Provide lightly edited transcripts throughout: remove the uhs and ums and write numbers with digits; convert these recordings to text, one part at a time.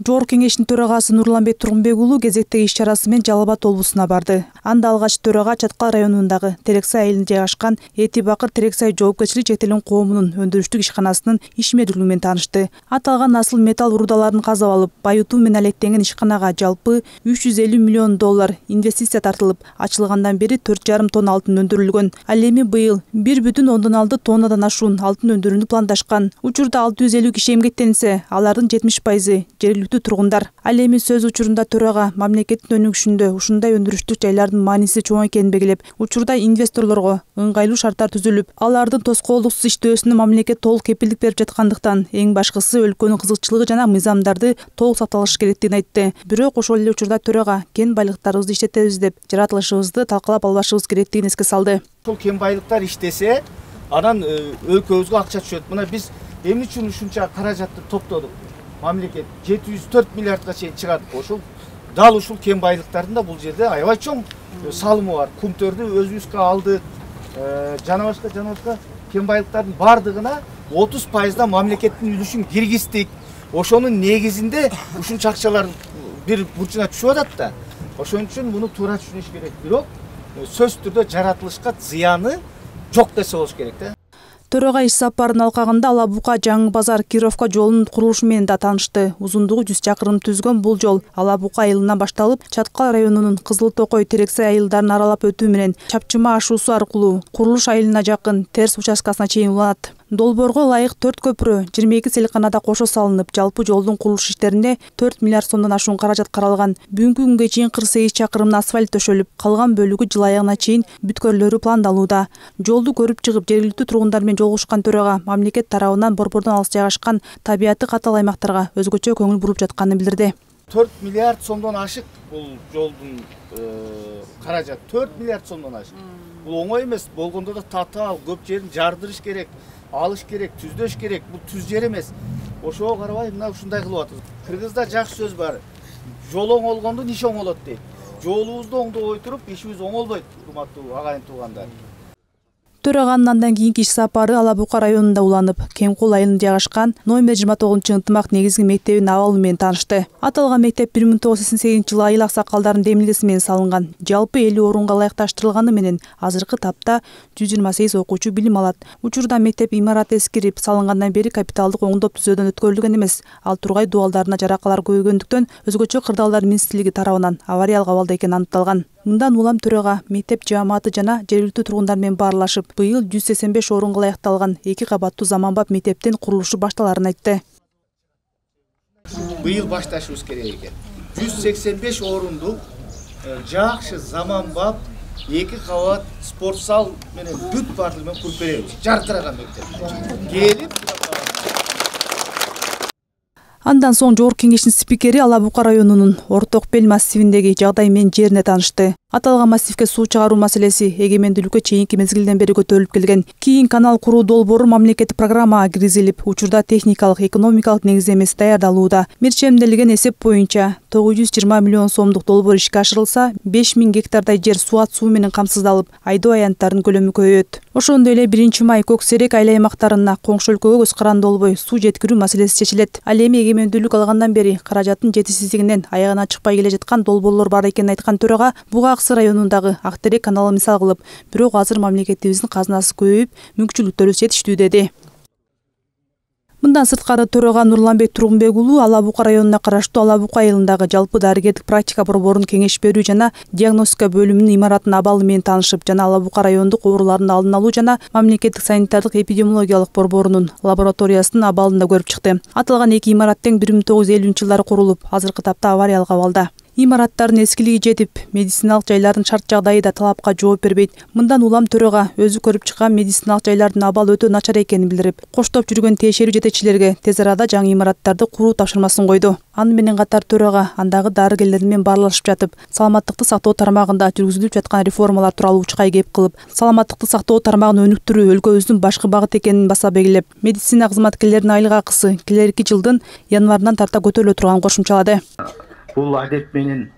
Жогорку кеңештин төрагасы Нурланбек Тургунбек уулу кезектеги иш-чарасы менен Жалал Абад облусуна барды. Анда алгач төрага Чаткал районундагы Терексай айылында жайгашкан Эти Бакыр Терексай жоопкерчилик чектелген коомунун өндүрүштүк ишканасынын ишмердүүлүгү менен таанышты. Аталган асыл металл рудаларын казып алып, байытуу менен алектенген ишканага жалпы 350 миллион доллар инвестиция тартылып, ачылгандан бери 4,5 тонна алтын өндүрүлгөн. Ал эми быйыл 1,6 тоннадан ашуун алтын өндүрүүнү пландашкан. Учурда 650 киши эмгектенсе, алардын 70% жергиликтүү тургундар. Ал эми сөз учурунда төрага мамлекеттин өнүгүшүндө ушундай өндүрүштүк жайлардын мааниси чоң экенин белгилеп, учурда инвесторлорго ыңгайлуу шарттар түзүлүп, алардын тоскоолдуксуз иштөөсүнө мамлекет толук кепилдик берип жаткандыктан, эң башкысы өлкөнүн кызыкчылыгы жана мыйзамдарды толук сакталышы керектигин айтты. Бирок ошол эле учурда төрага кен байлыктарыбызды иштетебиз деп, жаратылышыбызды талкалап албашыбыз керектигин эске салды. Ошол кен байлыктар иштесе, анан өлкөбүзгө акча түшөт. Мына биз эмне үчүн ушунча каражатты топтодук? Мамлекет 704 миллиардга чейин чыгардык. Ошол дал ушул кен байлыктарында бул жерде аябай чоң салымы бар. Кумтөрдү өзүбүзгө алдык. Жана башка кен байлыктардын бардыгына 30% мамлекеттин үлүшүн киргиздик. Ошонун негизинде ушунча акчалар бир бурчуна түшүп атат да. Ошон үчүн муну туура түшүнүш керек. Бирок сөзсүз түрдө жаратылышка зыяны жок десе болуш керек да. Төрага иш сапарынын алкагында Ала Бука Жаңы Базар Кировка жолунун курулушу менен да таанышты. Узундугу 100 чакырым түзгөн бул жол Ала Бука айылынан башталып, Чаткал районунун Кызыл Токой, Терексай айылдарын аралап өтүү менен Чапчыма ашуусу аркылуу Курулуш айылына жакын Терс участкасына чейин уланат. Долбоорго ылайык 4 көпүрө 22 селканада кошо салынып, жалпы жолдун курулуш иштерине 4 миллиард сомдон ашуун каражат каралган. Бүгүнкү күнгө чейин 48 чакырым асфальт төшөлүп, калган бөлүгү жыл аягына чейин бүткөрлөрү пландалууда. Жолду көрүп чыгып, жергиликтүү тургундар менен жолугушкан төрага мамлекет тарабынан борбордон алыс жайгашкан табияты катал аймактарга өзгөчө көңүл буруп жатканын билдирди. 4 миллиард сомдон ашык бул жолдун каражат. 4 миллиард сомдон ашык. Бул оңой эмес. Болгондо да татаал, көп жерин жардырыш керек, алыш керек, түздөш керек. Бул түз жер эмес. Ошого карабай мына ушундай кылып атат. Кыргызда жакшы сөз бар. Жол оңолгондун иш оңолот дейт. Жолубузду оңдобой туруп, ишибиз оңолбойт, урматтуу агайын туугандар. Төраганын андан кийинки иш сапары Ала Бука районунда уланып, Кемкул айылында жайгашкан номер 29-ынтымак негизги мектебинин абалы менен таанышты. Аталган мектеп 1988-жылы айыл аксакалдарынын демилгеси менен салынган. Жалпы 50 орунга ылайыкташтырылганы менен азыркы тапта 128 окуучу билим алат. Учурда мектеп имараты эскирип, салынгандан бери капиталдык оңдоп түзөөдөн өткөрүлгөн эмес. Ал тургай дубалдарына жаракалар көбөйгөндүктөн өзгөчө кырдаалдар министрлиги тарабынан авариялык абалда экени аныкталган. Мындан улам төрага мектеп жааматы жана жергиликтүү тургундар менен баарлашып, быйыл 185 орунга ылайыкталган 2 кабаттуу заманбап мектептин курулушу башталарын айтты. Быйыл башташыбыз керек экен. 185 орундук жакшы заманбап 2 кабат спорт зал менен бүт бардыгы менен куруп беребиз. Жаркыраган мектеп. Келип Андан соң Жогорку кеңештин спикери Ала Бука районунун Орток Бел массивиндеги жагдай менен жерине таанышты. Аталган массивге суу чыгаруу маселеси эгемендүүлүккө чейинки мезгилден бери көтөрүлүп келген. Кийин канал куруу долбоору мамлекеттик программага киргизилип, учурда техникалык, экономикалык негиздемеси даярдалууда. Мирчемделген эсеп боюнча 920 миллион сомдук долбоор ишке ашырылса, 5000 гектардай жер суат суу менен камсыздалып, айдоо аянттарынын көлөмү көбөйөт. Ошондой эле 1-май Көксерек айыл аймактарына коңшу өлкөгө көз каранды болбой суу жеткирүү маселеси чечилет. Ал эми эгемендүүлүк алгандан бери каражаттын жетишсиздигинен аягына чыкпай келе жаткан долбоорлор бар экенин айткан төрага Буга районундагы Актерек каналы мисал кылып, бирок азыр мамлекетибиздин казынасы көбөйүп, мүмкүнчүлүктөрү жетиштүү деди. Мындан сырткары төрага Нурланбек Тургунбек уулу Ала Бука районуна караштуу Ала Бука айылындагы жалпы дарыгерлик практика борборунун кеңеш берүү жана диагностика бөлүмүнүн имаратынын абалы менен таанышып, жана Ала Бука райондук оорулардын алдын алуу жана мамлекеттик санитардык эпидемиологиялык борборунун лабораториясынын абалын да көрүп чыкты. Аталган 2 имарат тең 1950-жылдары курулуп, азыркы тапта авариялык абалда. Имараттардын эскилиги жетип, медициналык жайлардын шарт жагдайы да талапка жооп бербейт. Мындан улам төрага өзү көрүп чыккан медициналык жайлардын абалы өтө начар экенин билдирип, коштоп жүргөн тиешелүү жетекчилерге тез арада жаңы имараттарды куруу тапшырмасын койду. Аны менен катар төрага андагы дарыгерлер менен баарлашып жатып, саламаттыкты сактоо тармагында жүргүзүлүп жаткан реформалар тууралуу учкай кеп кылып, саламаттыкты сактоо тармагын өнүктүрүү өлкөбүздүн башкы багыты экенин баса белгилеп, медицина кызматкерлеринин айлык акысы келерки жылдын январынан тарта көтөрүлө турганын кошумчалады. Бул адет менен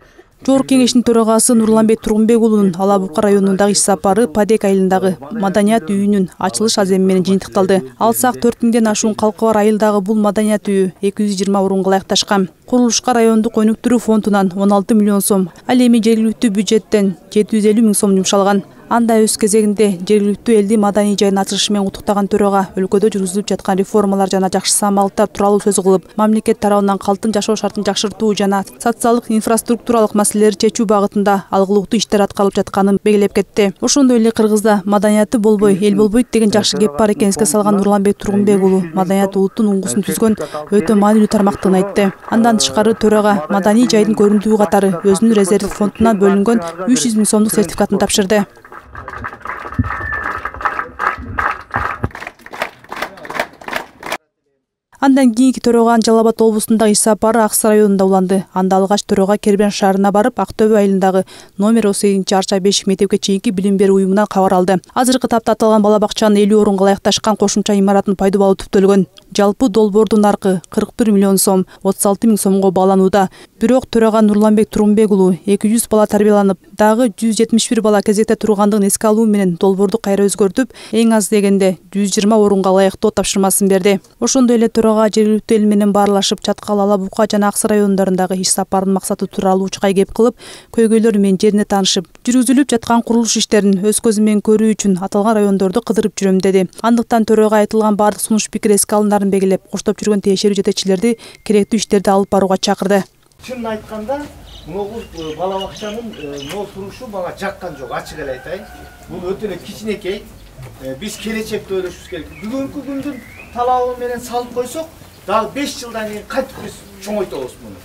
Жогорку кеңештин төрагасы Нурланбек Тургунбек уулунун Ала Бука районундагы иш сапары Падек айылындагы маданият үйүнүн ачылыш аземи менен жыйынтыкталды. Алсак 4000ден ашуун калкы бар айылдагы бул маданият үйү 220 орунга ылайыкташкан. Курулушка райондук өнүктүрүү фондунан 16 миллион сом, ал эми жергиликтүү бюджеттен 750 миң сом жумшалган. Анда өз кезегинде жергиликтүү элди маданий жайын ачылышы менен куттуктаган төрага өлкөдө жүргүзүлүп жаткан реформалар жана жакшы самалыктар тууралуу сөз кылып, мамлекет тарабынан калктын жашоо шартын жакшыртуу жана социалдык инфраструктуралык маселелерди чечүү багытында алгылыктуу иштер аткарылып жатканын белгилеп кетти. Ошондой эле Кыргызда маданияты болбой, эл болбойт деген жакшы кеп бар экенин эске салган Нурланбек Тургунбек уулу маданият улуттун уңгусун түзгөн өтө маанилүү тармактыгын айтты. Андан тышкары төрага маданий жайдын көрүндүү катары өзүнүн резерв фондунан бөлүнгөн 300 миң сомдук сертификатын тапшырды. Андан кийинки төрөгөнүн Жалал Абад облусундагы иш сапары Аксы районунда уланды. Анда алгач төрөгө Кербен шаарына барып, Актөбө айылындагы номер 38 бешик мектепке чейинки билим берүү уюмунан кабар алды. Азыркы тапта аталган бала бакчанын 50 орунга ылайыкташкан кошумча имараттын пайдуу баллы түптөлгөн. Жалпы долбоордун наркы 41 миллион сом, 36 миң сомго бааланууда. Бирок төрөгө Нурланбек Тургунбек уулу 200 бала тарбияланып, дагы 171 бала кезекте тургандыгын эске алуу менен долбоорду кайра өзгөртүп, эң аз дегенде 120 орунга ылайыктоо тапшырмасын берди. Ошондой эле төрөгө жергиликтүү эл менен баарлашып Чаткал, Ала Бука жана Аксы райондорундагы иш сапарынын максаты тууралуу чыкай кеп кылып, көйгөйлөр менен жерине таанышып, жүргүзүлүп жаткан курулуш иштерин өз көзү менен көрүү үчүн аталган райондорду кыдырып жүрөм деди. Андыктан төрөгө айтылган баардык сунуш пикир эске алындарын белгилеп, коштоп жүргөн тиешелүү жетекчилерди керектүү иштерди алып барууга чакырды. Чынын айтканда, могул бала бакчанын турушу мага жаккан жок, ачык эле айтайын. Бул өтө эле кичинекей. Биз келечекте ойлошубуз керек. Бүгүнкү күндүн талабы менен салып койсок, дагы 5 жылдан кийин кайтып биз чоңойтобуз муну.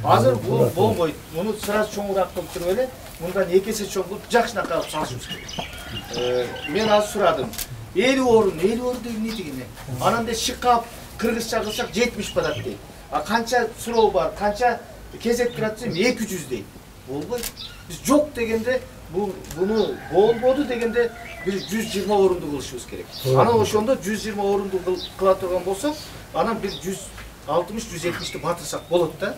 Азыр бул болбойт. Муну сразу чоңураак кылып туруп эле, мындан 2 эсе чоң кылып жакшынакай кылып салышыбыз керек. Мен азыр сурадым. 50 орун деген эмне деген? Анан шикап кыргызча кылсак 70 барат дейт. А канча суроо бар, канча кезек турат десем 200 дейт. Болбойт. Биз жок дегенде буну болбоду дегенде биз 120 орунду кылышыбыз керек. Анан ошондо 120 орунду кыла турган болсок, анан бир 160-170ти батырсак болот да.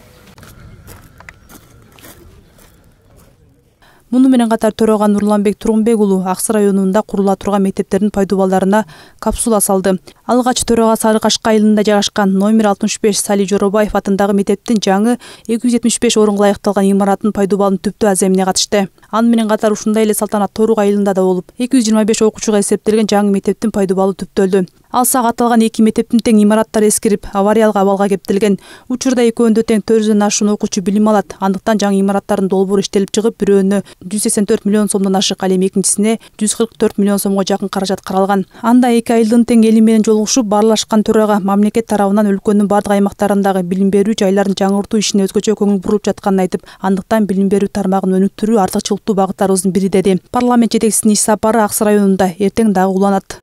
Муну менен катар төрөгө Нурланбек Тургунбек уулу Аксы районунда курула турган мектептердин пайдуу балдарына капсула салды. Алгач төрөгө Сары Кашка айылында жайгашкан номер 65 Сали Жоробаев атындагы мектептин жаңы 275 орунга ылайыкталган имараттын пайдуу баллын түптөө аземине катышты. Аны менен катар ушундай эле салтанат Торук айылында да болуп, 225 окуучуга эсептелген жаңы мектептин пайдуу баллы түптөлдү. Алсак аталган эки мектептин тең имараттары эскирип, авариялык абалга кептелген. Учурда экөөндө тең 400дөн ашуун окуучу билим алат. Андыктан жаңы имараттардын долбоору иштелип чыгып, бирөөнө 184 миллион сомдон ашык, ал эми экинчисине 144 миллион сомго жакын каражат каралган. Анда эки айылдын тең эли менен жолугушуп баарлашкан төрөгө мамлекет тарабынан өлкөнүн бардык аймактарындагы билим берүү жайларын жаңыртуу ишине өзгөчө көңүл бурулуп жатканын айтып, андыктан билим берүү тармагын өнүктүрүү артыкчылыктуу багыттарыбыздын бири деди. Парламент жетекчисинин иш сапары Аксы районунда эртең дагы уланат.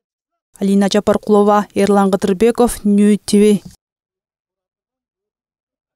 Алина Жапаркулова, Эрлан Кыдырбеков, Нью ТВ.